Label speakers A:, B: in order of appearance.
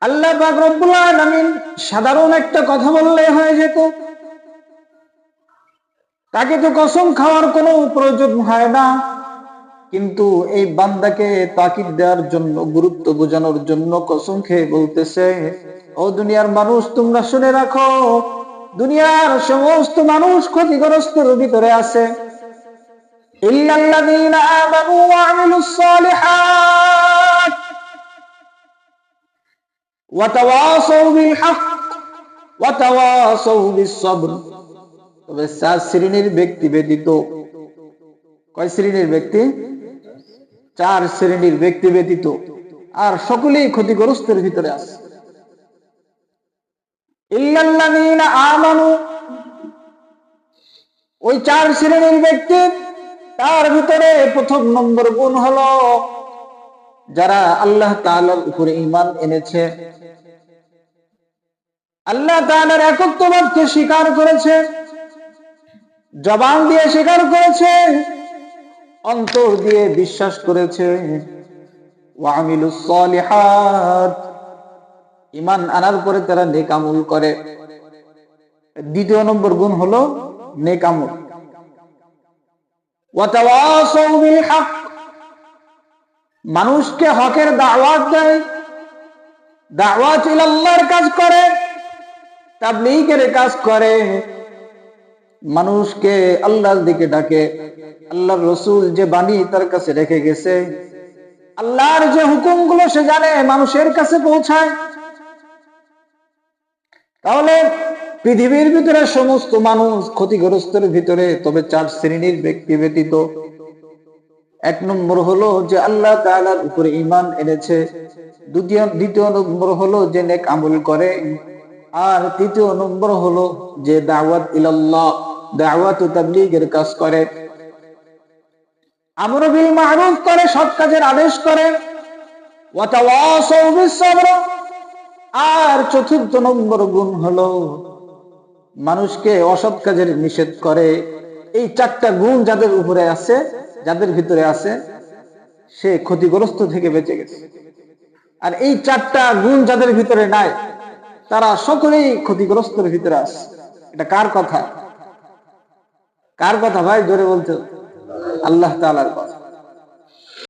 A: আল্লাহ পাক রব্বুল আলামিন সাধারণ একটা কথা বললে হয়ে যেত, তাকে তো কসম খাওয়ার কোনো প্রয়োজন হয় না, কিন্তু এই বান্দাকে তাকিদ দেওয়ার জন্য, গুরুত্ব বোঝানোর জন্য কসম খেয়ে বলতেছে, ও দুনিয়ার মানুষ তোমরা শুনে রাখো, দুনিয়ার সমস্ত মানুষ ক্ষতিগ্রস্তের ভিতরে আছে, ইল্লাল্লাযীনা আমানু ওয়া আমিলুস সালিহাত ওয়া তাওয়াসাউ বিল হক ওয়া তাওয়াসাউ বিস সবর। তবে 4 শ্রেণীর ব্যক্তি ব্যতীত, কয় শ্রেণীর ব্যক্তি? 4 শ্রেণীর ব্যক্তি ব্যতীত আর সকলেই ক্ষতিগ্রস্তের ভিতরে আছে। ইল্লাল্লাযীনা আমানু, ওই 4 শ্রেণীর ব্যক্তি, তার ভিতরে প্রথম নম্বর গুণ হলো যারা আল্লাহ তাআলার উপরে ঈমান এনেছে, আল্লাহ তাআলার একত্ববাদকে স্বীকার করেছে, জবান দিয়ে স্বীকার করেছে, অন্তর দিয়ে বিশ্বাস করেছে, ওয়া আমিলুস সালিহাত, ঈমান আনার পরে তারা নেক আমল করে। দ্বিতীয় নম্বর গুণ হলো নেক আমল। ওয়া তাওয়াসাউ বিল হক, মানুষকে হকের দাওয়াত দেয়, দাওয়াত ইলাল্লাহর কাজ করে, তাবলীগের কাজ করে, মানুষকে আল্লাহর দিকে ডাকে, আল্লাহর রাসূল যে বাণী তার কাছে রেখে গেছে, আল্লাহর যে হুকুমগুলো সে জানে মানুষের কাছে পৌঁছায়। তাহলে পৃথিবীর ভিতরে সমস্ত মানুষ ক্ষতিগ্রস্তের ভিতরে, তবে 4 শ্রেণীর ব্যক্তি ব্যতীত। 1 নম্বর হলো যে আল্লাহ তাআলার উপরে ঈমান এনেছে, দ্বিতীয় নম্বর হলো যে নেক আমল করে, আর তৃতীয় নম্বর হলো যে দাওয়াত ইলাল্লাহ, দাওয়াত ও তাবলীগের কাজ করে, আমর বিল মারুফ করে, সৎ কাজের আদেশ করে, ওয়া তাওয়াসাউ বিস সবর। আর চতুর্থ নম্বর গুণ হলো মানুষকে অসৎ কাজের নিষেধ করে। এই 4টা গুণ যাদের উপরে আছে, যাদের ভিতরে আছে, সে ক্ষতিগ্রস্ত থেকে বেঁচে গেছে। আর এই 4টা গুণ যাদের ভিতরে নাই, তারা সকলেই ক্ষতিগ্রস্তের ভিতরে আছে। এটা কার কথা? কার কথা ভাই? জোরে বলতে, আল্লাহ তাআলার কথা।